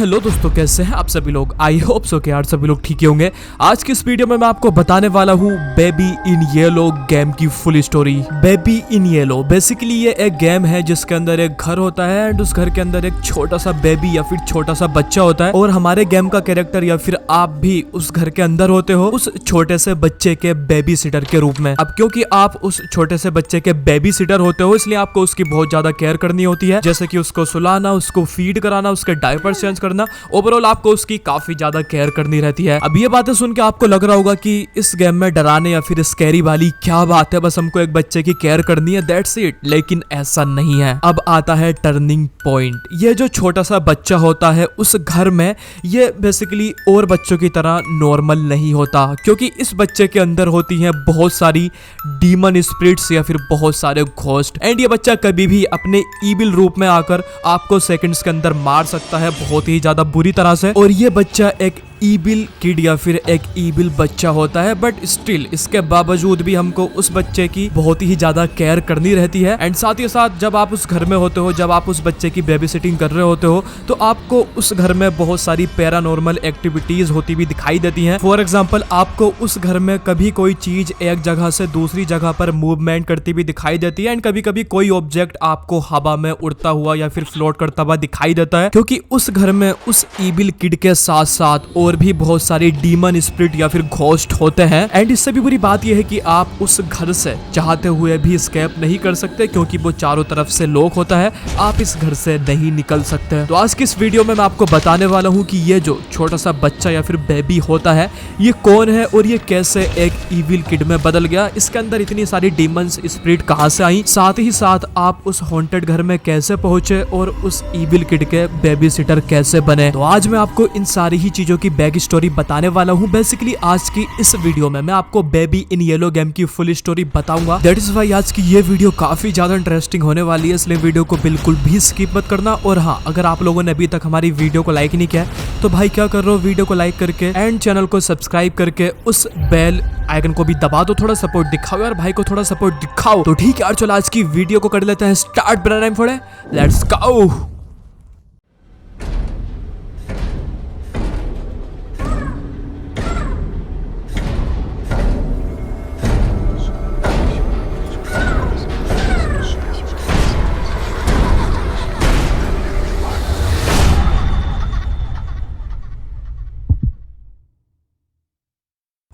Hello दोस्तों, कैसे हैं आप सभी लोग। आई होप सो कि यार सभी लोग ठीक ही होंगे। आज की इस वीडियो में मैं आपको बताने वाला हूँ बेबी इन येलो गेम की full story. Baby in yellow basically ये एक गेम है जिसके अंदर एक घर होता है एंड उस घर के अंदर एक छोटा सा बेबी या फिर छोटा सा बच्चा होता है और हमारे गेम का कैरेक्टर या फिर आप भी उस घर के अंदर होते हो उस छोटे से बच्चे के बेबी सिटर के रूप में। अब क्योंकि आप उस छोटे से बच्चे के बेबी सिटर होते हो इसलिए आपको उसकी बहुत ज्यादा केयर करनी होती है, जैसे कि उसको सुलाना, उसको फीड कराना, उसके डायपर चेंज करना। ओवरऑल आपको उसकी काफी ज्यादा केयर करनी रहती है। अब ये बातें सुन के आपको लग रहा होगा कि इस गेम में डराने या फिर स्कैरी वाली क्या बात है, बस हमको एक बच्चे की केयर करनी है, दैट्स इट। लेकिन ऐसा नहीं है। अब आता है टर्निंग पॉइंट। ये जो छोटा सा बच्चा होता है उस घर में, ये बेसिकली और बच्चों की तरह नॉर्मल नहीं होता, क्योंकि इस बच्चे के अंदर होती हैं बहुत सारी डीमन स्पिरिट्स या फिर बहुत सारे घोस्ट। एंड ये बच्चा कभी भी अपने ईविल रूप में आकर आपको सेकंड्स के अंदर मार सकता है बहुत ही ज्यादा बुरी तरह से। और ये बच्चा एक ईविल किड या फिर एक ईविल बच्चा होता है, बट स्टिल इसके बावजूद भी हमको उस बच्चे की बहुत ही ज्यादा केयर करनी रहती है। एंड साथ ही साथ जब आप उस घर में होते हो, जब आप उस बच्चे की बेबी सिटिंग कर रहे होते हो, तो आपको उस घर में बहुत सारी पैरानॉर्मल एक्टिविटीज होती भी दिखाई देती हैं। फॉर एग्जाम्पल, आपको उस घर में कभी कोई चीज एक जगह से दूसरी जगह पर मूवमेंट करती भी दिखाई देती है एंड कभी कभी कोई ऑब्जेक्ट आपको हवा में उड़ता हुआ या फिर फ्लोट करता हुआ दिखाई देता है, क्योंकि उस घर में उस ईविल किड के साथ साथ और भी बहुत सारे डीमन स्पिरिट या फिर घोस्ट होते हैं। एंड इससे भी बुरी बात यह है कि आप उस घर से चाहते हुए भी एस्केप नहीं कर सकते, क्योंकि वो चारों तरफ से लॉक होता है, आप इस घर से नहीं निकल सकते। तो आज की इस वीडियो में मैं आपको बताने वाला हूँ कि ये जो छोटा सा बच्चा या फिर बेबी होता है ये कौन है और ये कैसे एक ईविल किड में बदल गया, इसके अंदर इतनी सारी डीमंस स्पिरिट कहाँ से आई, साथ ही साथ आप उस हॉन्टेड घर में कैसे पहुंचे और उस ईविल किड के बेबी सिटर कैसे बने। तो आज मैं आपको इन सारी ही चीजों की बैक स्टोरी बताने वाला हूँ। बेसिकली आज की इस वीडियो में मैं आपको बेबी इन येलो गेम की फुल स्टोरी बताऊंगा। दैट इज वाई आज की ये वीडियो काफी ज्यादा इंटरेस्टिंग होने वाली है, इसलिए वीडियो को बिल्कुल भी स्किप मत करना। और हाँ, अगर आप लोगों ने अभी तक हमारी वीडियो को लाइक नहीं किया तो भाई क्या कर रहे हो, वीडियो को लाइक करके एंड चैनल को सब्सक्राइब करके उस बेल आइकन को भी दबा दो, थोड़ा सपोर्ट दिखाओ यार, भाई को थोड़ा सपोर्ट दिखाओ। तो ठीक है यार, चलो आज की वीडियो को कर लेते हैं स्टार्ट। बिना टाइम फोड़े लेट्स गो।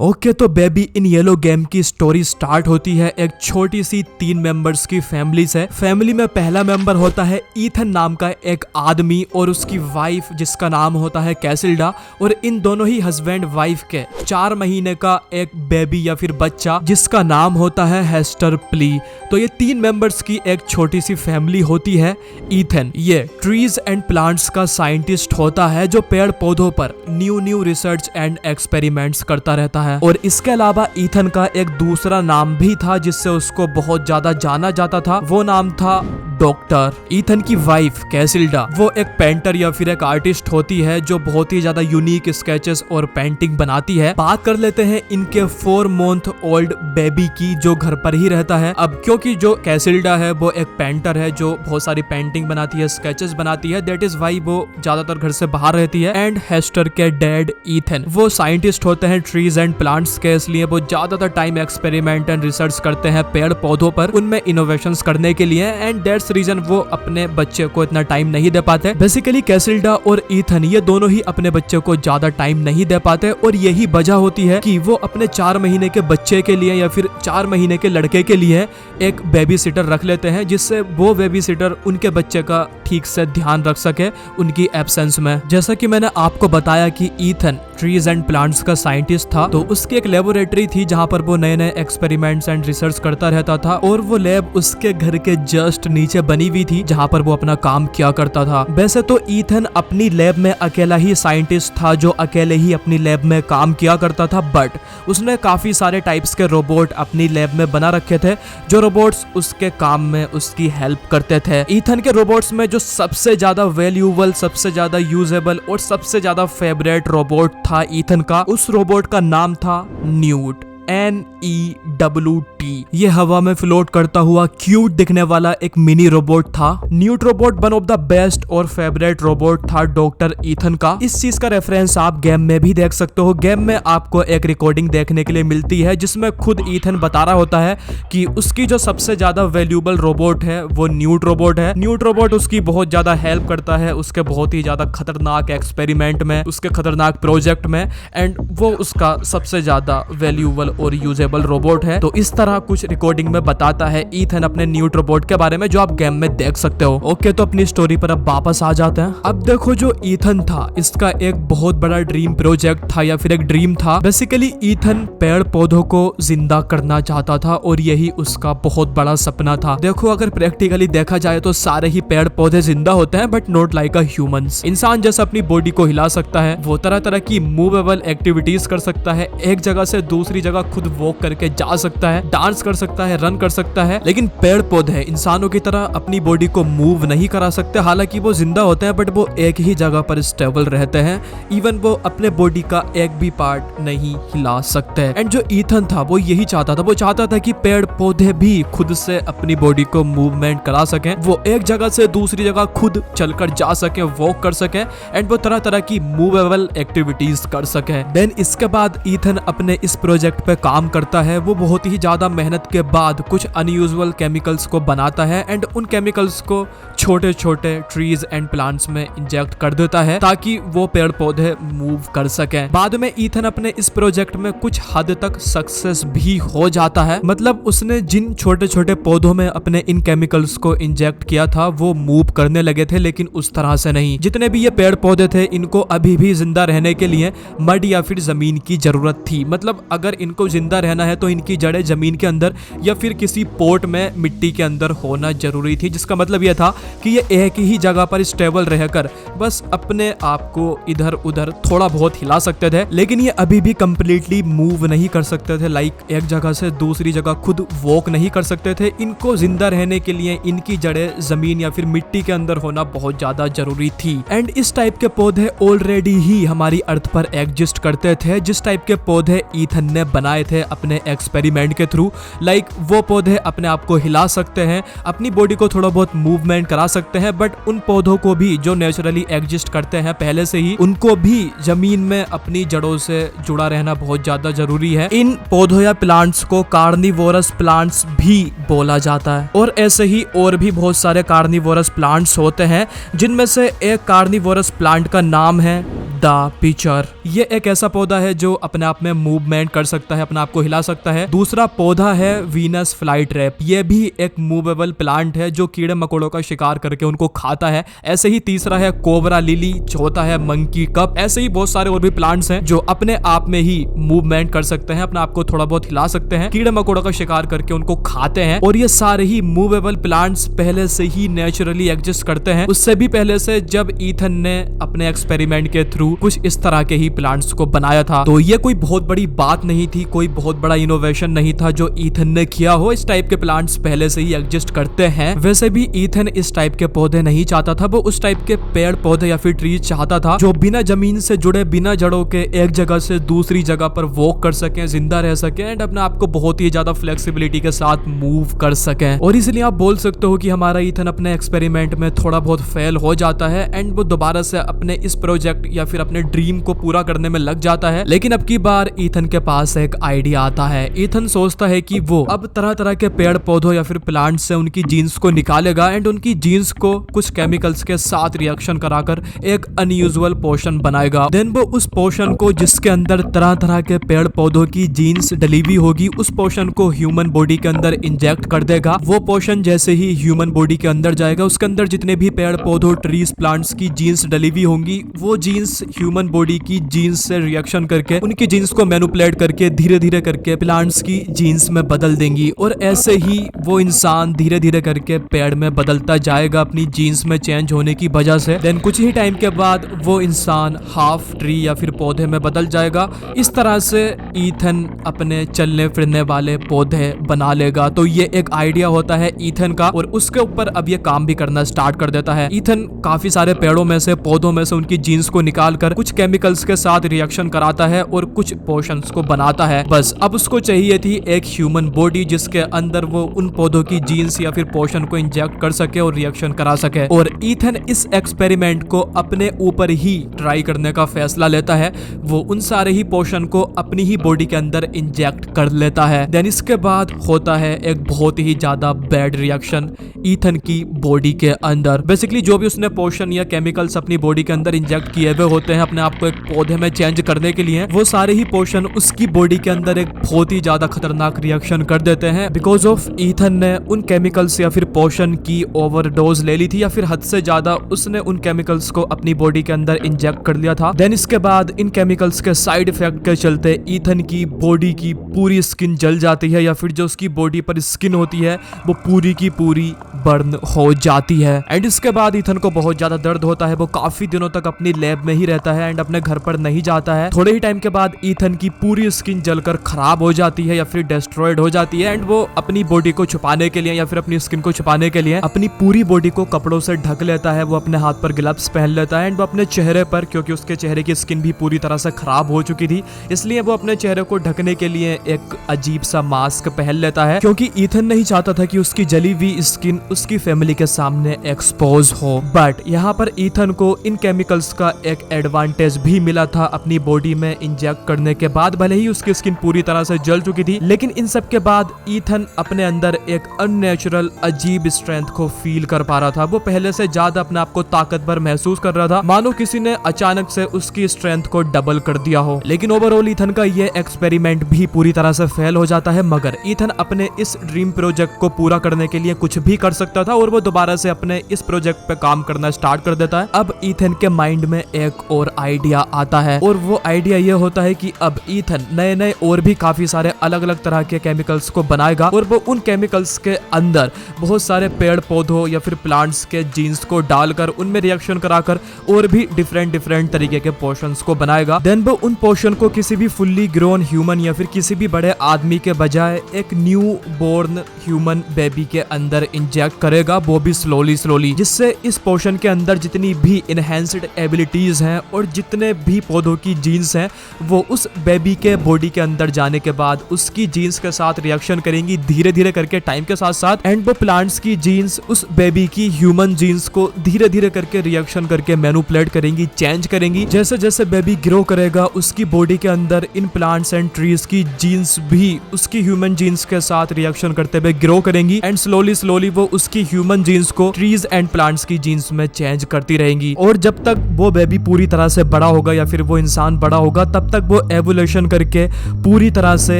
ओके, तो बेबी इन येलो गेम की स्टोरी स्टार्ट होती है एक छोटी सी 3 मेंबर्स की फैमिली से। फैमिली में पहला मेंबर होता है ईथन नाम का एक आदमी और उसकी वाइफ जिसका नाम होता है कैसिल्डा, और इन दोनों ही हस्बैंड वाइफ के 4 महीने का एक बेबी या फिर बच्चा जिसका नाम होता है हेस्टर प्ली। तो ये 3 मेंबर्स की एक छोटी सी फैमिली होती है। ईथन ये ट्रीज एंड प्लांट्स का साइंटिस्ट होता है जो पेड़ पौधों पर न्यू रिसर्च एंड एक्सपेरिमेंट्स करता रहता है। और इसके अलावा ईथन का एक दूसरा नाम भी था जिससे उसको बहुत ज्यादा जाना जाता था, वो नाम था डॉक्टर। ईथन की वाइफ कैसिल्डा वो एक पेंटर या फिर एक आर्टिस्ट होती है जो बहुत ही ज्यादा यूनिक स्केचेस और पेंटिंग बनाती है। बात कर लेते हैं इनके 4 मंथ ओल्ड बेबी की जो घर पर ही रहता है। अब क्योंकि जो कैसिल्डा है वो एक पेंटर है जो बहुत सारी पेंटिंग बनाती है, स्केचेस बनाती है, दैट इज वाई वो ज्यादातर घर से बाहर रहती है। एंड हेस्टर के डैड ईथन वो साइंटिस्ट होते हैं ट्रीज एंड प्लांट्स के, इसलिए वो ज्यादातर टाइम एक्सपेरिमेंट एंड रिसर्च करते हैं पेड़ पौधों पर, उनमें इनोवेशंस करने के लिए। एंड दैट्स रीजन वो अपने बच्चे को इतना टाइम नहीं दे पाते। बेसिकली कैसिल्डा और ईथन ये दोनों ही अपने बच्चे को ज्यादा टाइम नहीं दे पाते, और यही वजह होती है कि वो अपने 4 महीने के बच्चे के लिए या फिर 4 महीने के लड़के के लिए एक बेबी सिटर रख लेते हैं, जिससे वो बेबी सिटर उनके बच्चे का ठीक से ध्यान रख सके उनकी एब्सेंस में। जैसा कि मैंने आपको बताया कि ईथन ट्रीज एंड प्लांट्स का साइंटिस्ट था, तो उसकी एक लेबोरेटरी थी जहां पर वो नए नए एक्सपेरिमेंट्स एंड रिसर्च करता रहता था, और वो लैब उसके घर के जस्ट नीचे बनी हुई थी जहां पर वो अपना काम किया करता था। वैसे तो ईथन अपनी लैब में अकेला ही साइंटिस्ट था जो अकेले ही अपनी लैब में काम किया करता था, बट उसने काफी सारे टाइप्स के रोबोट अपनी लैब में बना रखे थे जो रोबोट्स उसके काम में उसकी हेल्प करते थे। ईथन के रोबोट्स में जो सबसे ज्यादा वैल्यूएबल, सबसे ज्यादा यूजेबल और सबसे ज्यादा फेवरेट रोबोट था ईथन का, उस रोबोट का नाम था न्यूट। NEWT। ये हवा में फ्लोट करता हुआ क्यूट दिखने वाला एक मिनी रोबोट था। Newt robot one of the best और फेवरेट रोबोट था डॉक्टर ईथन का। इस चीज का रेफरेंस आप गेम में भी देख सकते हो। गेम में आपको एक रिकॉर्डिंग देखने के लिए मिलती है जिसमें खुद ईथन बता रहा होता है कि उसकी जो सबसे ज्यादा वैल्यूएबल रोबोट है वो न्यूट रोबोट है। न्यूट रोबोट उसकी बहुत ज्यादा हेल्प करता है उसके बहुत ही ज्यादा खतरनाक एक्सपेरिमेंट में, उसके खतरनाक प्रोजेक्ट में, एंड वो उसका सबसे ज्यादा वैल्यूएबल और यूजेबल रोबोट है। तो इस तरह कुछ रिकॉर्डिंग में बताता है ईथन अपने न्यूट रोबोट के बारे में, जो आप गेम में देख सकते हो। ओके, तो अपनी स्टोरी पर अब वापस आ जाते हैं। अब देखो, जो ईथन था इसका एक बहुत बड़ा ड्रीम प्रोजेक्ट था या फिर एक ड्रीम था। बेसिकली ईथन पेड़ पौधों को जिंदा करना चाहता था और यही उसका बहुत बड़ा सपना था। देखो, अगर प्रैक्टिकली देखा जाए तो सारे ही पेड़ पौधे जिंदा होते हैं but not like a humans. इंसान जैसा अपनी बॉडी को हिला सकता है, वो तरह तरह की मूवेबल एक्टिविटीज कर सकता है, एक जगह से दूसरी जगह खुद वॉक करके जा सकता है, डांस कर सकता है, रन कर सकता है। लेकिन पेड़ पौधे इंसानों की तरह अपनी बॉडी को मूव नहीं करा सकते। हालांकि वो जिंदा होते हैं बट वो एक ही जगह पर स्टेबल रहते हैं। इवन वो अपने बॉडी का एक भी पार्ट नहीं हिला सकते। एंड जो ईथन था वो यही चाहता था, वो चाहता था कि पेड़ पौधे भी खुद से अपनी बॉडी को मूवमेंट करा सकें, वो एक जगह से दूसरी जगह खुद चलकर जा सके, वॉक कर सके, एंड वो तरह तरह की मूवेबल एक्टिविटीज कर सके। देन इसके बाद ईथन अपने इस प्रोजेक्ट पे काम करता है। वो बहुत ही ज्यादा मेहनत के बाद कुछ अनयूजुअल केमिकल्स को बनाता है एंड उन केमिकल्स को छोटे छोटे ट्रीज एंड प्लांट्स में इंजेक्ट कर देता है ताकि वो पेड़ पौधे मूव कर सके। बाद में ईथन अपने इस प्रोजेक्ट में कुछ हद तक सक्सेस भी हो जाता है। मतलब उसने जिन छोटे छोटे पौधों में अपने इन केमिकल्स को इंजेक्ट किया था वो मूव करने लगे थे, लेकिन उस तरह से नहीं। जितने भी ये पेड़ पौधे थे इनको अभी भी जिंदा रहने के लिए मड या फिर जमीन की जरूरत थी। मतलब अगर इनको जिंदा रहना है तो इनकी जड़ें जमीन के अंदर या फिर किसी पोर्ट में मिट्टी के अंदर होना जरूरी थी, जिसका मतलब यह था कि ये एक ही जगह पर स्टेबल रहकर बस अपने आप को इधर उधर थोड़ा बहुत हिला सकते थे, लेकिन ये अभी भी कंप्लीटली मूव नहीं कर सकते थे। लाइक एक जगह से दूसरी जगह खुद वॉक नहीं कर सकते थे। इनको जिंदा रहने के लिए इनकी जड़ें जमीन या फिर मिट्टी के अंदर होना बहुत ज्यादा जरूरी थी। एंड इस टाइप के पौधे ऑलरेडी ही हमारी अर्थ पर एग्जिस्ट करते थे, जिस टाइप के पौधे ईथन ने बनाए थे अपने एक्सपेरिमेंट के थ्रू। लाइक वो पौधे अपने आप को हिला सकते हैं, अपनी बॉडी को थोड़ा बहुत मूवमेंट करा सकते हैं, बट उन पौधों को भी जो नेचुरली एग्जिस्ट करते हैं पहले से ही, उनको भी जमीन में अपनी जड़ों से जुड़ा रहना बहुत ज्यादा जरूरी है। इन पौधों या प्लांट्स को कार्निवोरस प्लांट्स भी बोला जाता है। और ऐसे ही और भी बहुत सारे कार्निवोरस प्लांट्स होते हैं, जिनमें से एक कार्निवोरस प्लांट का नाम है द पिचर। ये एक ऐसा पौधा है जो अपने आप में मूवमेंट कर सकता है, अपने आप को हिला सकता है। दूसरा पौधा है वीनस फ्लाई ट्रैप। ये भी एक मूवेबल प्लांट है जो कीड़े मकोड़ों का शिकार करके उनको खाता है। ऐसे ही तीसरा है कोबरा लिली, चौथा है मंकी कप। ऐसे ही बहुत सारे और भी प्लांट्स हैं जो अपने आप में ही मूवमेंट कर सकते हैं, अपने आप को थोड़ा बहुत हिला सकते हैं, कीड़े मकोड़ों का शिकार करके उनको खाते हैं। और ये सारे ही मूवेबल प्लांट्स पहले से ही नेचुरली एग्जिस्ट करते हैं, उससे भी पहले से, जब ईथन ने अपने एक्सपेरिमेंट के थ्रू कुछ इस तरह के ही प्लांट्स को बनाया था। तो ये कोई बहुत बड़ी बात नहीं थी, कोई बहुत बड़ा इनोवेशन नहीं था जो ईथन ने किया हो। इस टाइप के प्लांट्स पहले से ही एग्जिस्ट करते हैं। वैसे भी ईथन इस टाइप के पौधे नहीं चाहता था, वो उस टाइप के पेड़ पौधे या फिर ट्रीज चाहता था जो बिना जमीन से जुड़े, बिना जड़ों के एक जगह से दूसरी जगह पर वॉक कर सके, जिंदा रह सके एंड अपने आप को बहुत ही ज्यादा फ्लेक्सिबिलिटी के साथ मूव कर सके। और इसलिए आप बोल सकते हो कि हमारा ईथन अपने एक्सपेरिमेंट में थोड़ा बहुत फेल हो जाता है एंड वो दोबारा से अपने इस प्रोजेक्ट या फिर अपने ड्रीम को पूरा करने में लग जाता है। लेकिन अब की बार ईथन के पास एक आइडिया आता है। ईथन सोचता है कि वो अब तरह तरह के पेड़ पौधों या फिर प्लांट से उनकी जीन्स को निकालेगा एंड उनकी जीन्स को कुछ केमिकल्स के साथ रिएक्शन कराकर एक अनयूजुअल पोशन बनाएगा। देन वो उस पोशन को, जिसके अंदर तरह तरह के पेड़ पौधों की जीन्स डली हुई होगी, उस पोशन को ह्यूमन बॉडी के अंदर इंजेक्ट कर देगा। वो पोशन जैसे ही ह्यूमन बॉडी के अंदर जाएगा, उसके अंदर जितने भी पेड़ पौधों, ट्रीज, प्लांट्स की जीन्स डली हुई होंगी, वो जीन्स ह्यूमन बॉडी की जीन्स से रिएक्शन करके उनकी जीन्स को मैनिपुलेट करके धीरे धीरे करके प्लांट्स की जीन्स में बदल देंगी। और ऐसे ही वो इंसान धीरे धीरे करके पेड़ में बदलता जाएगा अपनी जीन्स में चेंज होने की वजह से। देन कुछ ही टाइम के बाद वो इंसान हाफ ट्री या फिर पौधे में बदल जाएगा। इस तरह से ईथन अपने चलने फिरने वाले पौधे बना लेगा। तो ये एक आइडिया होता है ईथन का और उसके ऊपर अब ये काम भी करना स्टार्ट कर देता है। ईथन काफी सारे पेड़ों में से, पौधों में से उनकी जीन्स को निकाल डालकर कुछ केमिकल्स के साथ रिएक्शन कराता है और कुछ पोशंस को बनाता है। बस अब उसको चाहिए थी एक ह्यूमन बॉडी जिसके अंदर वो उन पौधों की जीन्स या फिर पोशन को इंजेक्ट कर सके और रिएक्शन करा सके। और ईथन इस एक्सपेरिमेंट को अपने ऊपर ही ट्राई करने का फैसला लेता है। वो उन सारे ही पोशन को अपनी ही बॉडी के अंदर इंजेक्ट कर लेता है। देन इसके बाद होता है एक बहुत ही ज्यादा बैड रिएक्शन ईथन की बॉडी के अंदर। बेसिकली जो भी उसने पोशन या केमिकल्स अपनी बॉडी के अंदर इंजेक्ट किए हुए होते हैं अपने आप को एक पौधे में चेंज करने के लिए, वो सारे ही पोशन उसकी बॉडी के अंदर एक बहुत ही ज्यादा खतरनाक रिएक्शन कर देते हैं। बिकॉज ऑफ ईथन ने उन केमिकल्स या फिर पोशन की ओवरडोज ले ली थी या फिर हद से ज्यादा उसने उन केमिकल्स को अपनी बॉडी के अंदर इंजेक्ट कर लिया था। देन इसके बाद इन केमिकल्स के साइड इफेक्ट के चलते ईथन की बॉडी की पूरी स्किन जल जाती है या फिर जो उसकी बॉडी पर स्किन होती है वो पूरी की पूरी बर्न हो जाती है। एंड इसके बाद ईथन को बहुत ज्यादा दर्द होता है। वो काफी दिनों तक अपनी लैब में ही रहता है एंड अपने घर पर नहीं जाता है। थोड़े ही टाइम के बाद ईथन की पूरी स्किन जलकर खराब हो जाती है या फिर डिस्ट्रॉयड हो जाती है। एंड वो अपनी बॉडी को छुपाने के लिए या फिर अपनी स्किन को छुपाने के लिए अपनी पूरी बॉडी को कपड़ों से ढक लेता है। वो अपने हाथ पर ग्लव्स पहन लेता है एंड वो अपने चेहरे पर, क्योंकि उसके चेहरे की स्किन भी पूरी तरह से खराब हो चुकी थी, इसलिए वो अपने चेहरे को ढकने के लिए एक अजीब सा मास्क पहन लेता है, क्योंकि ईथन नहीं चाहता था कि उसकी जली हुई स्किन उसकी फैमिली के सामने एक्सपोज हो। बट यहाँ पर ईथन को इन केमिकल्स का एक एडवांटेज भी मिला था अपनी बॉडी में इंजेक्ट करने के बाद। भले ही उसकी स्किन पूरी तरह से जल चुकी थी, लेकिन इन सब के बाद ईथन अपने अंदर एक अननेचुरल अजीब स्ट्रेंथ को फील कर पा रहा था। वो पहले से ज्यादा अपने आप को ताकतवर महसूस कर रहा था, मानो किसी ने अचानक से उसकी स्ट्रेंथ को डबल कर दिया हो। लेकिन ओवरऑल ईथन का ये एक्सपेरिमेंट भी पूरी तरह से फेल हो जाता है। मगर ईथन अपने इस ड्रीम प्रोजेक्ट को पूरा करने के लिए कुछ भी कर सकता था और वो दोबारा से अपने इस प्रोजेक्ट पे काम करना स्टार्ट कर देता है। अब ईथन के माइंड में एक और आइडिया आता है और वो आइडिया ये होता है कि अब ईथन नए नए और भी काफी सारे अलग अलग तरह के केमिकल्स को बनाएगा और वो उन केमिकल्स के अंदर बहुत सारे पेड़ पौधों या फिर प्लांट्स के जीन्स को डालकर उनमें रिएक्शन कराकर और भी डिफरेंट तरीके के पोशंस को बनाएगा। देन वो उन पोशन को किसी भी फुल्ली ग्रोन ह्यूमन या फिर किसी भी बड़े आदमी के बजाय एक न्यू बोर्न ह्यूमन बेबी के अंदर इंजेक्ट करेगा, वो भी स्लोली, जिससे इस पोशन के अंदर जितनी भी इनहेंस्ड एबिलिटीज हैं और जितने भी पौधों की जीन्स हैं वो उस बेबी के बॉडी के अंदर जाने के बाद उसकी जीन्स के साथ रिएक्शन करेंगी धीरे धीरे करके टाइम के साथ साथ। एंड वो प्लांट्स की जीन्स उस बेबी की ह्यूमन जीन्स को धीरे धीरे करके रिएक्शन करके मैनिपुलेट करेंगी, चेंज करेंगी। जैसे जैसे बेबी ग्रो करेगा उसकी बॉडी के अंदर इन प्लांट्स एंड ट्रीज की जीन्स भी उसकी ह्यूमन जीन्स के साथ रिएक्शन करते हुए ग्रो करेंगी एंड स्लोली वो उसकी ह्यूमन जीन्स को ट्रीज एंड प्लांट्स की जीन्स में चेंज करती रहेंगी। और जब तक वो बेबी पूरी तरह से बड़ा होगा या फिर वो इंसान बड़ा होगा तब तक वो एवोल्यूशन करके पूरी तरह से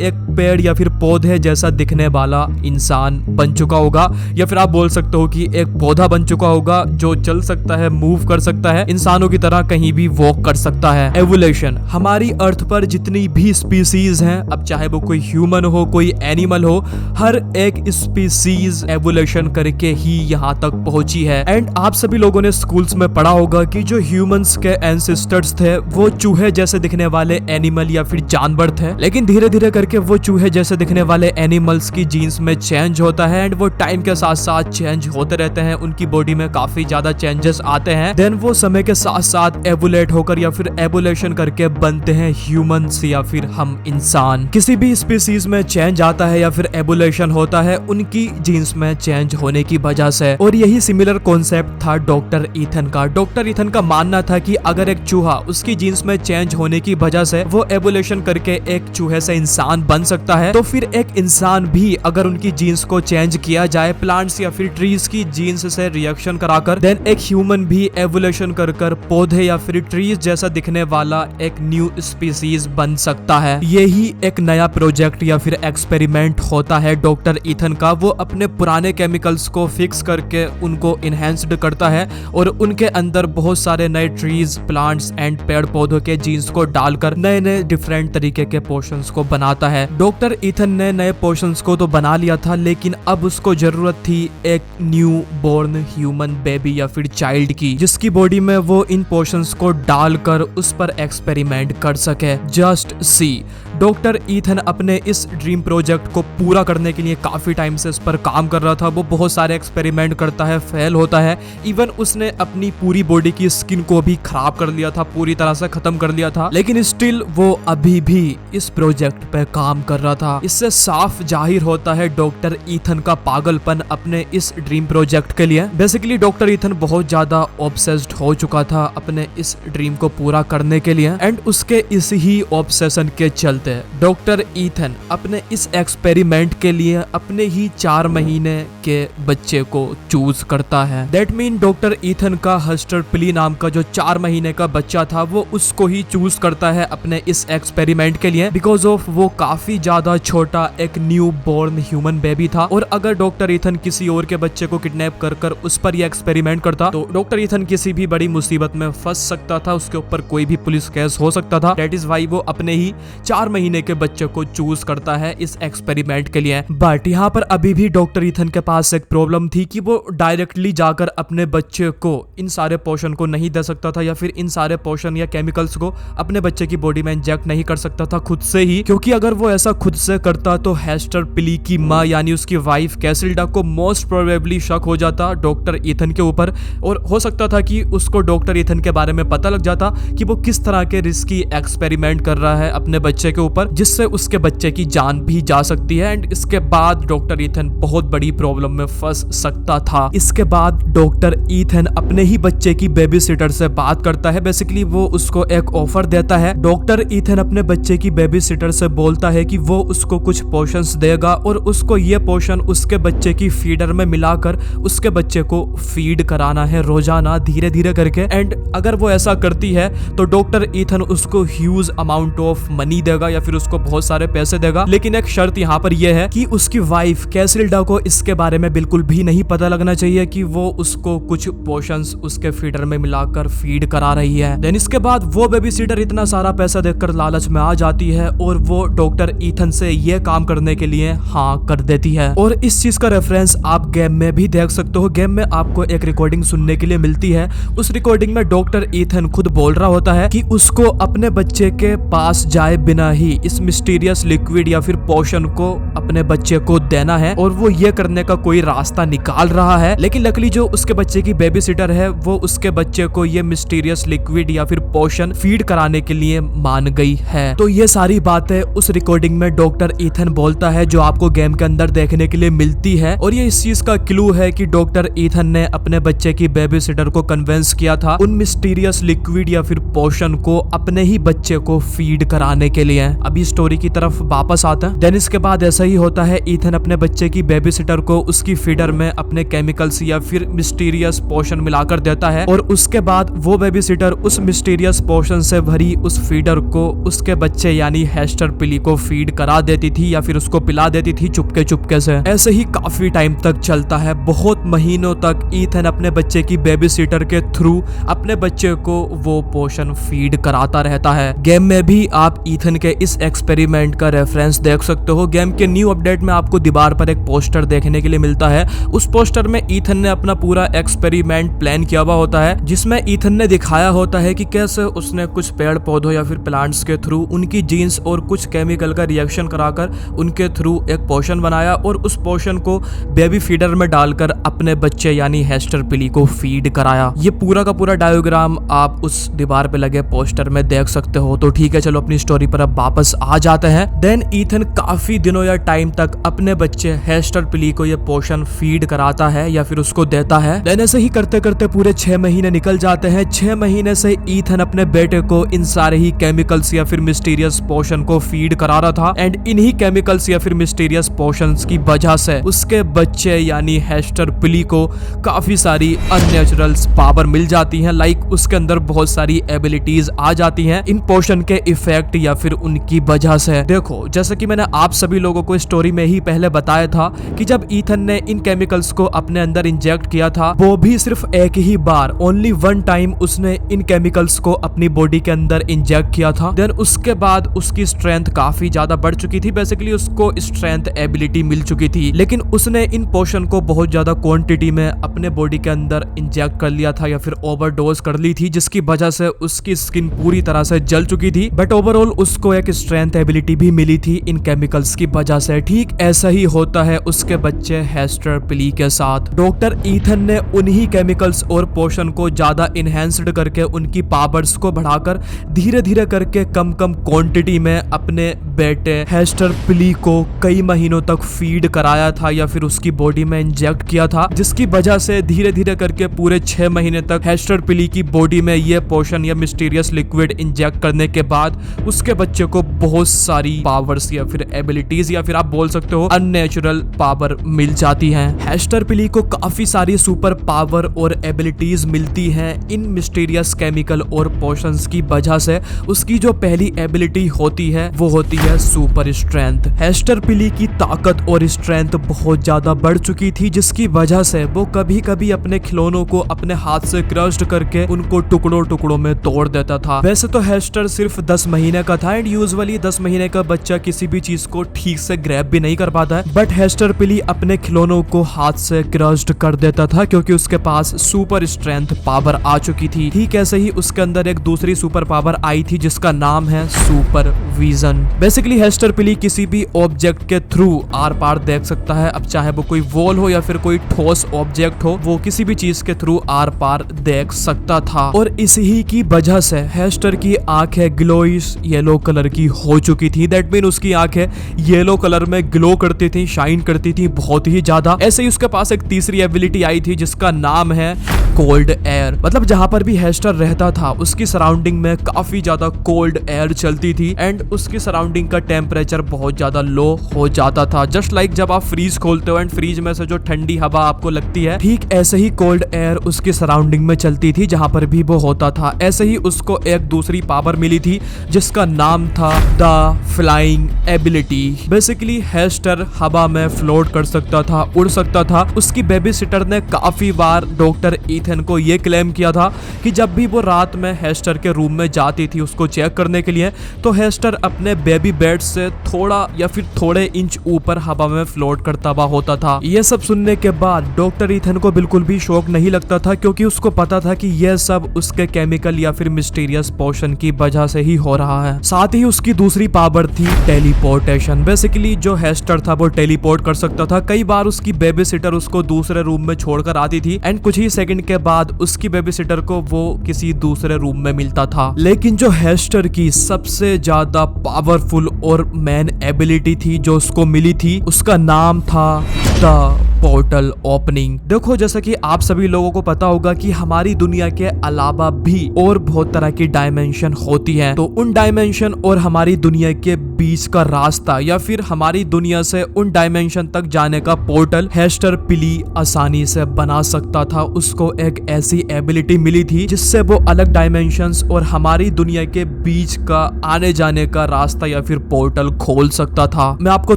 एक पेड़ या फिर पौधे जैसा दिखने वाला इंसान बन चुका होगा, या फिर आप बोल सकते हो कि एक पौधा बन चुका होगा जो चल सकता है, मूव कर सकता है, इंसानों की तरह कहीं भी वॉक कर सकता है। एवोल्यूशन हमारी अर्थ पर जितनी भी स्पीसीज हैं, अब चाहे वो कोई ह्यूमन हो कोई एनिमल हो, हर एक स्पीसीज एवोल्यूशन करके ही यहाँ तक पहुंची है। एंड आप सभी लोगों ने स्कूल्स में पढ़ा होगा कि जो ह्यूमंस के एंसेस्टर्स थे वो चूहे जैसे दिखने वाले एनिमल या फिर जानवर थे, लेकिन धीरे धीरे करके वो चूहे जैसे दिखने वाले एनिमल्स की जीन्स में चेंज होता है एंड वो टाइम के साथ साथ चेंज होते रहते हैं, उनकी बॉडी में काफी ज्यादा चेंजेस आते हैं। देन वो समय के साथ साथ एवोलेट होकर या फिर एवोल्यूशन करके बनते हैं ह्यूमंस या फिर हम इंसान। किसी भी स्पीसीज में चेंज आता है या फिर एवोल्यूशन होता है उनकी जीन्स में चेंज होने की वजह से। और यही सिमिलर कॉन्सेप्ट था डॉक्टर ईथन का। डॉक्टर ईथन का मानना था कि अगर एक चूहा उसकी जीन्स में चेंज होने की वजह से वो एवोल्यूशन करके एक चूहे से इंसान बन सकता है, तो फिर एक इंसान भी अगर उनकी जीन्स को चेंज किया जाए प्लांट्स या फिर ट्रीज की जीन्स से रिएक्शन कराकर, देन एक ह्यूमन भी एवोल्यूशन कर पौधे या फिर ट्रीज जैसा दिखने वाला एक न्यू स्पीसीज बन सकता है। यही एक नया प्रोजेक्ट या फिर एक्सपेरिमेंट होता है डॉक्टर ईथन का। वो अपने पुराने केमिकल्स को फिक्स करके उनको इनहेंस्ड करता है और उनके अंदर बहुत सारे नए ट्रीज, प्लांट्स एंड पेड़ पौधों के जीन्स को डालकर नए नए डिफरेंट तरीके के पोशंस को बनाता है। डॉक्टर ईथन ने नए पोशंस को तो बना लिया था, लेकिन अब उसको जरूरत थी एक न्यू बोर्न ह्यूमन बेबी या फिर चाइल्ड की, जिसकी बॉडी में वो इन पोशंस को डालकर उस पर एक्सपेरिमेंट कर सके। जस्ट सी, डॉक्टर ईथन अपने इस ड्रीम प्रोजेक्ट को पूरा करने के लिए काफी टाइम से इस पर काम कर रहा था। वो बहुत सारे एक्सपेरिमेंट करता है, फेल होता है, इवन उसने अपनी पूरी बॉडी की स्किन को भी खराब खराब कर लिया था, पूरी तरह से खत्म कर लिया था, लेकिन स्टिल वो अभी भी इस प्रोजेक्ट पे काम कर रहा था। इससे साफ जाहिर होता है डॉक्टर ईथन का पागलपन अपने इस ड्रीम प्रोजेक्ट के लिए। बेसिकली डॉक्टर ईथन बहुत ज्यादा ऑब्सेस्ड हो चुका था अपने इस ड्रीम को पूरा करने के लिए, एंड उसके इस ही ऑब्सेशन के चलते डॉक्टर ईथन अपने इस एक्सपेरिमेंट के लिए अपने ही 4 महीने के बच्चे को चूज करता है। दैट मीन डॉक्टर ईथन का हस्टर पिली नाम का जो 4 महीने का बच्चा था वो उसको ही चूज करता है अपने इस एक्सपेरिमेंट के लिए, बिकॉज ऑफ वो काफी ज्यादा छोटा एक न्यू बोर्न ह्यूमन बेबी था। और अगर डॉक्टर ईथन किसी और के बच्चे को किडनैप कर उस पर ये एक्सपेरिमेंट करता तो डॉक्टर ईथन किसी भी बड़ी मुसीबत में फंस सकता था, उसके ऊपर कोई भी पुलिस केस हो सकता था। दैट इज वाई वो अपने ही 4 महीने के बच्चे को चूज करता है इस एक्सपेरिमेंट के लिए। बट यहाँ पर अभी भी डॉक्टर ईथन के पास एक प्रॉब्लम थी कि वो डायरेक्टली जाकर अपने बच्चे को इन सारे पोषण को नहीं दे सकता था, या फिर इन सारे पोषण या केमिकल्स को अपने बच्चे की बॉडी में इंजेक्ट नहीं कर सकता था खुद से ही, क्योंकि अगर वो ऐसा खुद से करता तो हेस्टर पिली की माँ यानी उसकी वाइफ कैसिल्डा को मोस्ट प्रोबेबली शक हो जाता डॉक्टर ईथन के ऊपर, और हो सकता था कि उसको डॉक्टर ईथन के बारे में पता लग जाता कि वो किस तरह के रिस्की एक्सपेरिमेंट कर रहा है अपने बच्चे के ऊपर, जिससे उसके बच्चे की जान भी जा सकती है। एंड इसके बाद डॉक्टर ईथन बहुत बड़ी प्रॉब्लम में फंस सकता था। इसके बाद डॉक्टर ईथन अपने ही बच्चे की बेबी सिटर से बात करता है। बेसिकली वो उसको एक ऑफर देता है। डॉक्टर ईथन अपने बच्चे की बेबी सिटर से बोलता है कि वो उसको कुछ पोशंस देगा और उसको ये पोशन उसके बच्चे की फीडर में मिलाकर उसके बच्चे को फीड कराना है रोजाना धीरे धीरे करके। एंड अगर वो ऐसा करती है तो डॉक्टर ईथन उसको ह्यूज अमाउंट ऑफ मनी देगा या फिर उसको बहुत सारे पैसे देगा, लेकिन एक शर्त यहाँ पर यह है कि उसकी वाइफ कैसिल्डा को इसके बारे में बिल्कुल भी नहीं पता लगना चाहिए कि वो उसको कुछ पोशंस उसके फीडर में मिलाकर फीड करा रही है। देन इसके बाद वो बेबी सिटर इतना सारा पैसा देखकर लालच में आ जाती है और वो डॉक्टर ईथन से ये काम करने के लिए हाँ कर देती है। और इस चीज का रेफरेंस आप गेम में भी देख सकते हो। गेम में आपको एक रिकॉर्डिंग सुनने के लिए मिलती है। उस रिकॉर्डिंग में डॉक्टर ईथन खुद बोल रहा होता है कि उसको अपने बच्चे के पास जाए बिना ही इस मिस्टीरियस लिक्विड या फिर पोशन को अपने बच्चे को देना है, और वो ये करने का कोई रास्ता निकाल रहा है। लेकिन लकली जो उसके बच्चे की बेबी सिटर है वो उसके बच्चे को ये मिस्टीरियस लिक्विड या फिर पोशन फीड कराने के लिए मान गई है। तो ये सारी बातें उस रिकॉर्डिंग में डॉक्टर ईथन बोलता है जो आपको गेम के अंदर देखने के लिए मिलती है। और ये इस चीज का क्लू है कि डॉक्टर ईथन ने अपने बच्चे की बेबी सिटर को कन्विंस किया था उन मिस्टीरियस लिक्विड या फिर पोशन को अपने ही बच्चे को फीड कराने के लिए। अभी स्टोरी की तरफ वापस आता है। देन इसके बाद ऐसा ही होता है। ईथन अपने बच्चे की बेबी सिटर को उसकी फीडर में अपने केमिकल्स या फिर मिस्टीरियस पोशन मिलाकर देता है, और उसके बाद वो बेबी सिटर उस मिस्टीरियस पोशन से भरी उस फीडर को उसके बच्चे यानी हेस्टर पिली को फीड करा देती थी या फिर उसको पिला देती थी चुपके चुपके से। ऐसे ही काफी टाइम तक चलता है, बहुत महीनों तक ईथन अपने बच्चे की बेबी सिटर के थ्रू अपने बच्चे को वो पोशन फीड कराता रहता है। गेम में भी आप ईथन के इस एक्सपेरिमेंट का रेफरेंस देख सकते हो। गेम के न्यू अपडेट में आपको दीवार पर एक पोस्टर देखने के लिए मिलता है। उस पोस्टर में ईथन ने अपना पूरा एक्सपेरिमेंट प्लान किया हुआ होता है, जिसमें ईथन ने दिखाया होता है कि कैसे उसने कुछ पेड़ पौधों या फिर प्लांट्स के थ्रू उनकी जीन्स और कुछ केमिकल का रिएक्शन कराकर उनके थ्रू एक पोशन बनाया और उस पोशन को बेबी फीडर में डालकर अपने बच्चे यानी हेस्टर पिली को फीड कराया। ये पूरा का पूरा डायग्राम आप उस दीवार पे लगे पोस्टर में देख सकते हो। तो ठीक है, चलो अपनी स्टोरी पर अब वापस आ जाते हैं। देन ईथन काफी दिनों या टाइम तक अपने बच्चे हेस्टर पिली को ये पोशन फीड कराता है या फिर उसको देता है। देन ऐसे ही करते करते पूरे 6 महीने निकल जाते हैं। 6 महीने से ईथन अपने बेटे को इन सारे ही केमिकल्स या फिर मिस्टीरियस पोशन को फीड करा रहा था, एंड इन्हीं केमिकल्स या फिर मिस्टीरियस पोशंस की वजह से उसके बच्चे यानी हेस्टर पिली को काफी सारी अननेचुरल पावर मिल जाती हैं। लाइक उसके अंदर बहुत सारी एबिलिटीज आ जाती हैं इन पोशन के इफेक्ट या फिर उनकी वजह से। देखो, जैसे कि मैंने आप सभी लोगों को स्टोरी में ही पहले बताया था कि जब ईथन ने इन केमिकल्स को अपने अंदर इंजेक्ट किया था, वो भी सिर्फ एक ही बार, ओनली वन टाइम उसने इन केमिकल्स को अपनी बॉडी के अंदर इंजेक्ट किया था। देन उसके बाद उसकी स्ट्रेंथ काफी ज्यादा बढ़ चुकी थी। बेसिकली उसको स्ट्रेंथ एबिलिटी मिल चुकी थी, लेकिन उसने इन पोशन को बहुत ज्यादा क्वांटिटी में अपने बॉडी के अंदर इंजेक्ट कर लिया था या फिर ओवरडोज कर ली थी, जिसकी वजह से उसकी स्किन पूरी तरह से जल चुकी थी। बट ओवरऑल उसको एक स्ट्रेंथ एबिलिटी भी मिली थी इन केमिकल्स की वजह से। ठीक ऐसा ही होता है उसके बच्चे हेस्टर पिली के साथ। डॉक्टर ईथन ने उन्हीं केमिकल्स और पोशन को ज्यादा इनहेंस्ड करके उनकी पावर्स को बढ़ाकर धीरे धीरे करके कम कम क्वांटिटी में अपने बेटे हेस्टर पिली को कई महीनों तक फीड कराया था या फिर उसकी बॉडी में इंजेक्ट किया था, जिसकी वजह से धीरे धीरे करके पूरे 6 महीने तक हेस्टर पिली की बॉडी में ये पोशन या मिस्टीरियस लिक्विड इंजेक्ट करने के बाद उसके बच्चे को बहुत सारी पावर्स या फिर एबिलिटीज या फिर आप बोल सकते हो अननेचुरल पावर मिल जाती हैं। हेस्टर पिली को काफी सारी सुपर पावर और एबिलिटीज मिलती हैं इन मिस्टीरियस केमिकल और पोशंस की वजह से। उसकी जो पहली एबिलिटी होती है वो होती है सुपर स्ट्रेंथ। हेस्टर पिली की ताकत और स्ट्रेंथ बहुत ज्यादा बढ़ चुकी थी, जिसकी वजह से वो कभी कभी अपने खिलौनों को अपने हाथ से क्रश्ड करके उनको टुकड़ों टुकड़ों में तोड़ देता था। वैसे तो हेस्टर सिर्फ 10 महीने का था एंड यूजुअली 10 महीने का बच्चा किसी भी चीज को ठीक से ग्रैब भी नहीं कर पाता है, बट हेस्टर पिली अपने खिलौनों को हाथ से क्रश्ड कर देता था क्योंकि उसके पास सुपर स्ट्रेंथ पावर आ चुकी थी। ठीक ऐसे ही उसके अंदर एक दूसरी सुपर पावर आई थी जिसका नाम है सुपर विजन। बेसिकली हेस्टर पिली किसी भी ऑब्जेक्ट के थ्रू आर पार देख सकता है, अब चाहे वो कोई वॉल हो या फिर कोई ठोस ऑब्जेक्ट हो, वो किसी भी चीज के थ्रू आर पार देख सकता था। और इसी की वजह से हेस्टर की आंखें ग्लोइश येलो कलर की हो चुकी थी। दैट मीन उसकी आंखें येलो कलर में ग्लो करती थी, शाइन करती थी बहुत ही ज्यादा। ऐसे ही उसके पास एक तीसरी एबिलिटी आई थी जिसका नाम है कोल्ड एयर। मतलब जहां पर भी हेस्टर रहता था उसकी सराउंडिंग में काफी ज्यादा कोल्ड एयर चलती थी एंड उसकी सराउंडिंग का टेम्परेचर बहुत ज्यादा लो हो जाता था। जस्ट लाइक जब आप फ्रीज खोलते हो एंड फ्रीज में से जो ठंडी हवा आपको लगती है, ठीक ऐसे ही कोल्ड एयर उसकी सराउंडिंग में चलती थी जहां पर भी वो होता था। ऐसे ही उसको एक दूसरी पावर मिली थी जिसका नाम था the flying ability. Basically Hester हवा में फ्लोट कर सकता था, उड़ सकता था। उसकी बेबी सिटर ने काफी बार डॉक्टर ईथन को ये क्लेम किया था कि जब भी वो रात में हेस्टर के रूम में जाती थी उसको चेक करने के लिए, तो हेस्टर अपने बेबी बेड से थोड़ा या फिर थोड़े इंच ऊपर हवा में फ्लोट करता हुआ होता था। ये सब सुनने के बाद डॉक्टर ईथन को बिल्कुल भी शौक नहीं लगता था क्योंकि उसको पता था कि यह सब उसके केमिकल या फिर मिस्टीरियस पोशन की वजह से ही हो रहा है। साथ ही उसकी दूसरी पावर थी टेलीपोर्टेशन। बेसिकली जो हेस्टर था वो टेलीपोर्ट कर सकता था। कई बार उसकी बेबी सिटर उसको दूसरे रूम में छोड़कर आती थी एंड कुछ ही सेकंड के बाद उसकी बेबी सिटर को वो किसी दूसरे रूम में मिलता था। लेकिन जो हेस्टर की सबसे ज्यादा पावरफुल और मेन एबिलिटी थी जो उसको मिली थी, उसका नाम था द पोर्टल ओपनिंग। देखो जैसा कि आप सभी लोगों को पता होगा कि हमारी दुनिया के अलावा भी और बहुत तरह की डायमेंशन होती है, तो उन डायमेंशन और हमारी दुनिया के बीच का रास्ता या फिर हमारी दुनिया से उन डायमेंशन तक जाने का पोर्टल हेस्टर पिली आसानी से बना सकता था। उसको एक ऐसी एबिलिटी मिली थी जिससे वो अलग डायमेंशंस और हमारी दुनिया के बीच का आने जाने का रास्ता या फिर पोर्टल खोल सकता था। मैं आपको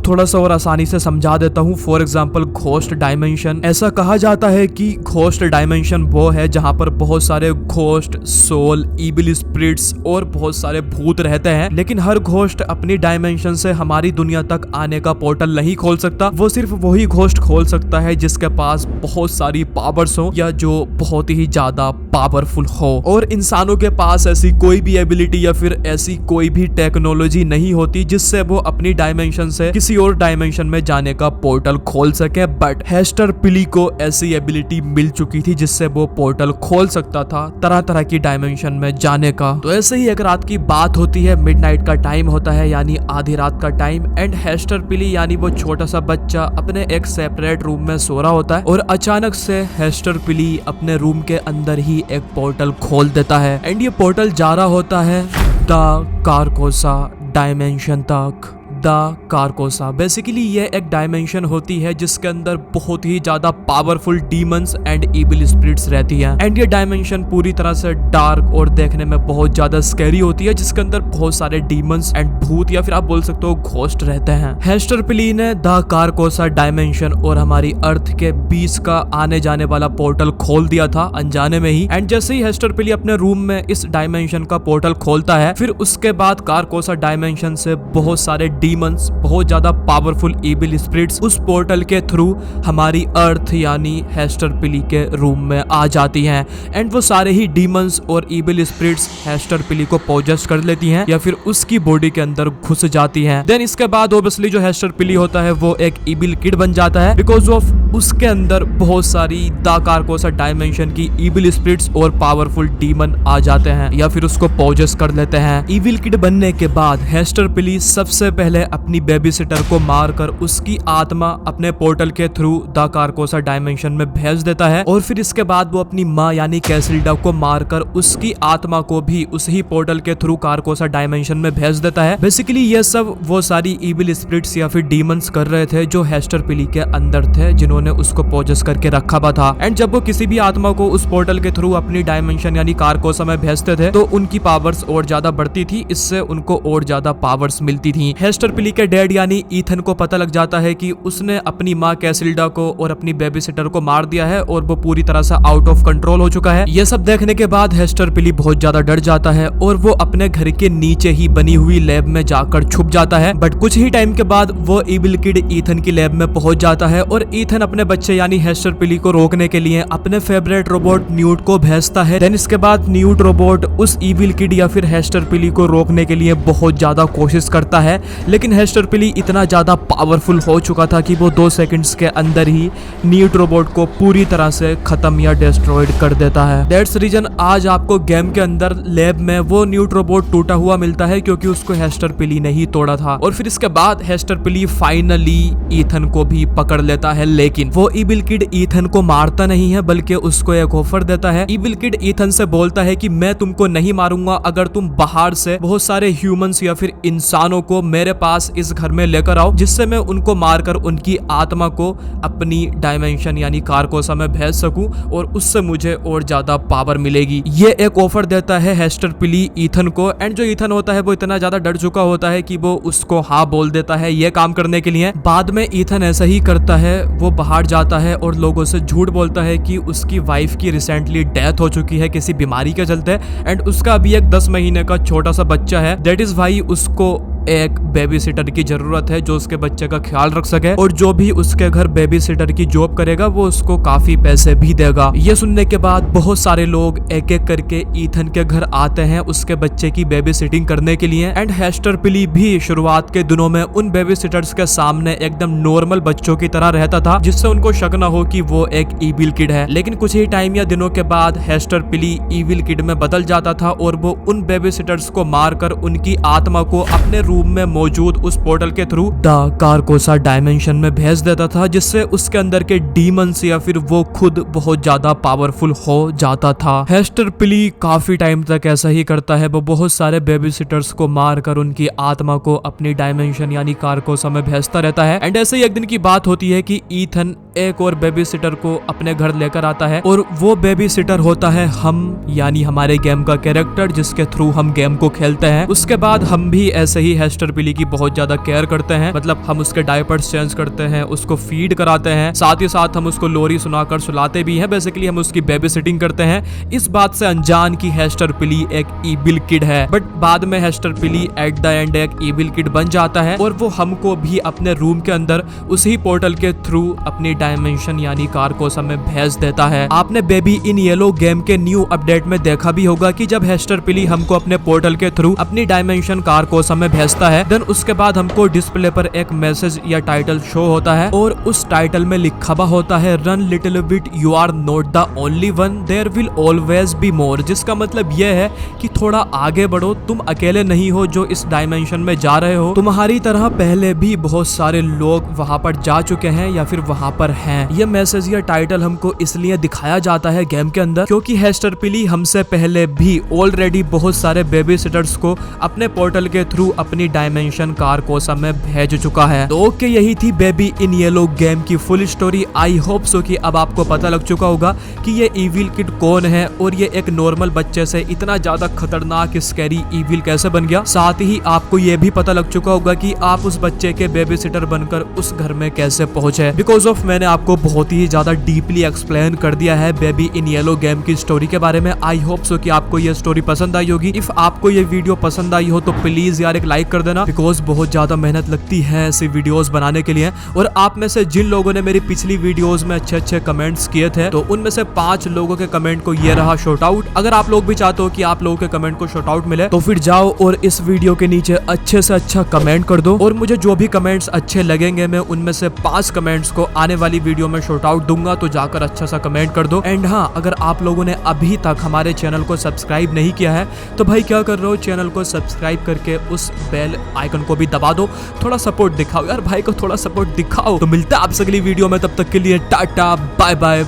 थोड़ा सा और आसानी से समझा देता हूँ। For example ghost dimension. ऐसा कहा जाता है कि घोस्ट डायमेंशन वो है जहां पर बहुत सारे घोस्ट, सोल, इविल स्पिरिट्स और बहुत सारे भूत रहते हैं, लेकिन हर घोस्ट अपनी डायमेंशन से हमारी दुनिया तक आने का पोर्टल नहीं खोल सकता। वो सिर्फ वही घोस्ट खोल सकता है जिसके पास बहुत सारी पावर्स हो या जो बहुत ही ज्यादा पावरफुल हो। और इंसानों के पास ऐसी कोई भी एबिलिटी या फिर ऐसी कोई भी टेक्नोलॉजी नहीं होती जिससे वो अपनी डायमेंशन से किसी और डायमेंशन में जाने का पोर्टल खोल सके। बट हेस्टर पिली को ऐसी एबिलिटी मिल चुकी थी जिससे वो पोर्टल खोल सकता था तरह तरह की डायमेंशन में जाने का। तो ऐसे ही एक रात की बात होती है, मिडनाइट का टाइम होता है यानी आधी रात का टाइम, एंड हेस्टर पिली यानी वो छोटा सा बच्चा अपने एक सेपरेट रूम में सो रहा होता है और अचानक से हेस्टर पिली अपने रूम के अंदर ही एक पोर्टल खोल देता है एंड ये पोर्टल जा रहा होता है द कारकोसा डायमेंशन तक। द कारकोसा बेसिकली ये एक डायमेंशन होती है जिसके अंदर बहुत ही ज्यादा powerful demons and evil spirits रहती हैं एंड ये डायमेंशन पूरी तरह से डार्क और देखने में बहुत ज्यादा स्कैरी होती है, जिसके अंदर बहुत सारे डीमंस एंड भूत या फिर आप बोल सकते हो घोस्ट रहते हैं। हेस्टर पिली ने द कारकोसा डायमेंशन और हमारी अर्थ के बीच का आने जाने वाला पोर्टल खोल दिया था अनजाने में ही। एंड जैसे ही हेस्टर पिली अपने रूम में इस डायमेंशन का पोर्टल खोलता है, फिर उसके बाद कारकोसा डायमेंशन से बहुत सारे डीमंस, बहुत ज्यादा पावरफुल इविल स्पिरिट्स उस पोर्टल के थ्रू हमारी अर्थ यानी हेस्टर पिली के रूम में आ जाती हैं एंड वो सारे ही डीमंस और इविल स्पिरिट्स हेस्टर पिली को पोजेस कर लेती हैं या फिर उसकी बॉडी के अंदर घुस जाती हैं। देन इसके बाद ऑब्वियसली जो हेस्टर पिली होता है वो एक इविल किड बन जाता है बिकॉज ऑफ उसके अंदर बहुत सारी द कार्कोसा डायमेंशन की इविल स्पिरिट्स और पावरफुल डीमन आ जाते हैं या फिर उसको पोजेस कर लेते हैं। इविल किड बनने के बाद हेस्टर पिली सबसे पहले अपनी बेबी सिटर को मारकर उसकी आत्मा अपने पोर्टल के थ्रू द कार्कोसा डायमेंशन में भेज देता है और फिर इसके बाद वो अपनी माँ यानी कैसिल्डा को मारकर उसकी आत्मा को भी उसी पोर्टल के थ्रू कार्कोसा डायमेंशन में भेज देता है। बेसिकली ये सब वो सारी इविल स्पिरिट्स या फिर डीमंस कर रहे थे जो हेस्टर पिली के अंदर थे, जिन्होंने उसको पोजेस करके रखा हुआ था। एंड जब वो किसी भी आत्मा को उस पोर्टल के थ्रू अपनी डायमेंशन यानी कार्कोसा में भेजते थे तो उनकी पावर्स और ज्यादा बढ़ती थी, इससे उनको और ज्यादा पावर्स मिलती थी। हेस्टर पिली के डैड यानी ईथन को पता लग जाता है कि उसने अपनी माँ कैसिल्डा को और अपनी बेबी सिटर को मार दिया है और वो पूरी तरह से आउट ऑफ कंट्रोल हो चुका है। ये सब देखने के बाद हेस्टर पिली बहुत ज्यादा डर जाता है और वो अपने घर के नीचे ही बनी हुई लैब में जाकर छुप जाता है। बट कुछ ही टाइम के बाद वो इविल किड ईथन की लैब में पहुंच जाता है और ईथन अपने बच्चे यानी हेस्टर पिली को रोकने के लिए अपने फेवरेट रोबोट न्यूट को भेजता है। देन इसके बाद न्यूट रोबोट उस इविल किड या फिर हेस्टर पिली को रोकने के लिए बहुत ज्यादा कोशिश करता है, लेकिन हेस्टर पिली इतना ज्यादा पावरफुल हो चुका था कि वो 2 सेकंड्स के अंदर ही न्यूट रोबोट को पूरी तरह से खत्म या डिस्ट्रॉयड कर देता है। दैट्स रीजन आज आपको गेम के अंदर लैब में वो न्यूट रोबोट टूटा हुआ मिलता है क्योंकि उसको हेस्टर पिली ने ही तोड़ा था। और फिर इसके बाद हेस्टर पिली फाइनली ईथन को भी पकड़ लेता है, लेकिन वो इविल किड ईथन को मारता नहीं है बल्कि उसको एक ऑफर देता है। इविल किड ईथन से बोलता है कि मैं तुमको नहीं मारूंगा अगर तुम बाहर से बहुत सारे ह्यूमंस या फिर इंसानों को मेरे पास इस घर में लेकर आओ, जिससे मैं उनको मारकर उनकी आत्मा को अपनी डायमेंशन यानी कार्कोसा में भेज सकूं और उससे मुझे और ज्यादा पावर मिलेगी। ये एक ऑफर देता है हेस्टर पिली ईथन को एंड जो ईथन होता है वो इतना ज्यादा डर चुका होता है कि वो उसको हाँ बोल देता है ये काम करने के लिए। बाद में ईथन ऐसा ही करता है, वो बाहर जाता है और लोगों से झूठ बोलता है कि उसकी वाइफ की रिसेंटली डेथ हो चुकी है किसी बीमारी के चलते एंड उसका अभी एक 10 महीने का छोटा सा बच्चा है। दैट इज वाई उसको एक बेबी सिटर की जरूरत है जो उसके बच्चे का ख्याल रख सके और जो भी उसके घर बेबी सिटर की जॉब करेगा वो उसको काफी पैसे भी देगा। ये सुनने के बाद बहुत सारे लोग एक एक करके ईथन के घर आते हैं उसके बच्चे की बेबी सिटिंग करने के लिए एंड हेस्टर पिली भी शुरुआत के दिनों में उन बेबी सिटर्स के सामने एकदम नॉर्मल बच्चों की तरह रहता था, जिससे उनको शक न हो कि वो एक इविल किड है। लेकिन कुछ ही टाइम या दिनों के बाद हेस्टर पिली इविल किड में बदल जाता था और वो उन बेबी सिटर्स को मारकर उनकी आत्मा को अपने रूम में मौजूद उस पोर्टल के थ्रू द कार्कोसा डायमेंशन में भेज देता था, जिससे उसके अंदर के डीमंस या फिर वो खुद बहुत ज्यादा पावरफुल हो जाता था। हेस्टर पिली काफी टाइम तक ऐसा ही करता है, वो बहुत सारे बेबी सिटर्स को मारकर उनकी आत्मा को अपनी डायमेंशन यानी कार्कोसा में भेजता रहता है। एंड ऐसे ही एक दिन की बात होती है कि ईथन एक और बेबी सिटर को अपने घर लेकर आता है और वो बेबी सिटर होता है हम यानी हमारे गेम का कैरेक्टर जिसके थ्रू हम गेम को खेलते हैं। उसके बाद हम भी ऐसे ही हेस्टर पिली की बहुत ज्यादा केयर करते हैं, मतलब हम उसके डायपर्स चेंज करते हैं, उसको फीड कराते हैं, साथ ही साथ हम उसको लोरी सुनाकर सुलाते भी हैं। बेसिकली हम उसकी बेबी सिटिंग करते हैं, इस बात से अनजान की हेस्टर पिली एक इविल किड है। बट बाद में हेस्टर पिली एट द एंड एक इविल किड बन जाता है और वो हमको भी अपने रूम के अंदर उसी पोर्टल के थ्रू अपनी डायमेंशन यानी कार्कोसा में भेज देता है। आपने बेबी इन येलो गेम के न्यू अपडेट में देखा भी होगा कि जब हेस्टर पिली हमको अपने पोर्टल के थ्रू अपनी डायमेंशन कार्कोसा में भेजता है, देन उसके बाद हमको डिस्प्ले पर एक मैसेज या टाइटल शो होता है और उस टाइटल में लिखा हुआ होता है run little bit, you are not the only one, there will always be more. जिसका मतलब यह है कि थोड़ा आगे बढ़ो, तुम अकेले नहीं हो जो इस डायमेंशन में जा रहे हो, तुम्हारी तरह पहले भी बहुत सारे लोग वहां पर जा चुके हैं या फिर वहां पर हैं। यह मैसेज या टाइटल हमको इसलिए दिखाया जाता है गेम के अंदर क्योंकि हेस्टर पिली हमसे पहले भी ऑलरेडी बहुत सारे बेबी सिटर्स को अपने पोर्टल के थ्रू अपनी डायमेंशन कार्कोसा में भेज चुका है। तो ओके, यही थी बेबी इन येलो गेम की full story. I hope so कि अब आपको पता लग चुका होगा कि ये इविल किड कौन है और ये एक नॉर्मल बच्चे से इतना ज्यादा खतरनाक स्कैरी इविल कैसे बन गया। साथ ही आपको ये भी पता लग चुका होगा कि आप उस बच्चे के बेबी सिटर बनकर उस घर में कैसे पहुंचे, बिकॉज ऑफ मैंने आपको बहुत ही ज्यादा डीपली एक्सप्लेन कर दिया है बेबी इन येलो गेम की स्टोरी के बारे में। आई होप सो कि आपको ये स्टोरी पसंद आई होगी। इफ आपको ये वीडियो पसंद आई हो तो प्लीज यार एक लाइक लाइक कर देना, बिकॉज बहुत ज्यादा मेहनत लगती है ऐसी वीडियोस बनाने के लिए। और आप में से जिन लोगों ने मेरी पिछली वीडियोस में अच्छे कमेंट्स किए थे, तो उनमें से 5 लोगों के कमेंट को ये रहा शॉर्ट आउट। अगर आप लोग भी चाहते हो कि आप लोगों के कमेंट को शॉर्ट आउट मिले, तो फिर जाओ और इस वीडियो के नीचे अच्छे से अच्छा कमेंट कर दो, और मुझे जो भी कमेंट्स अच्छे लगेंगे मैं उनमें से 5 कमेंट्स को आने वाली वीडियो में शॉर्ट आउट दूंगा। तो जाकर अच्छा सा कमेंट कर दो। एंड हाँ, अगर आप लोगों ने अभी तक हमारे चैनल को सब्सक्राइब नहीं किया है, तो भाई क्या कर रहे हो, चैनल को सब्सक्राइब करके उस बेल आइकन को भी दबा दो। थोड़ा सपोर्ट दिखाओ यार, भाई को थोड़ा सपोर्ट दिखाओ। तो मिलता है आपसे अगली वीडियो में, तब तक के लिए टाटा बाय बाय।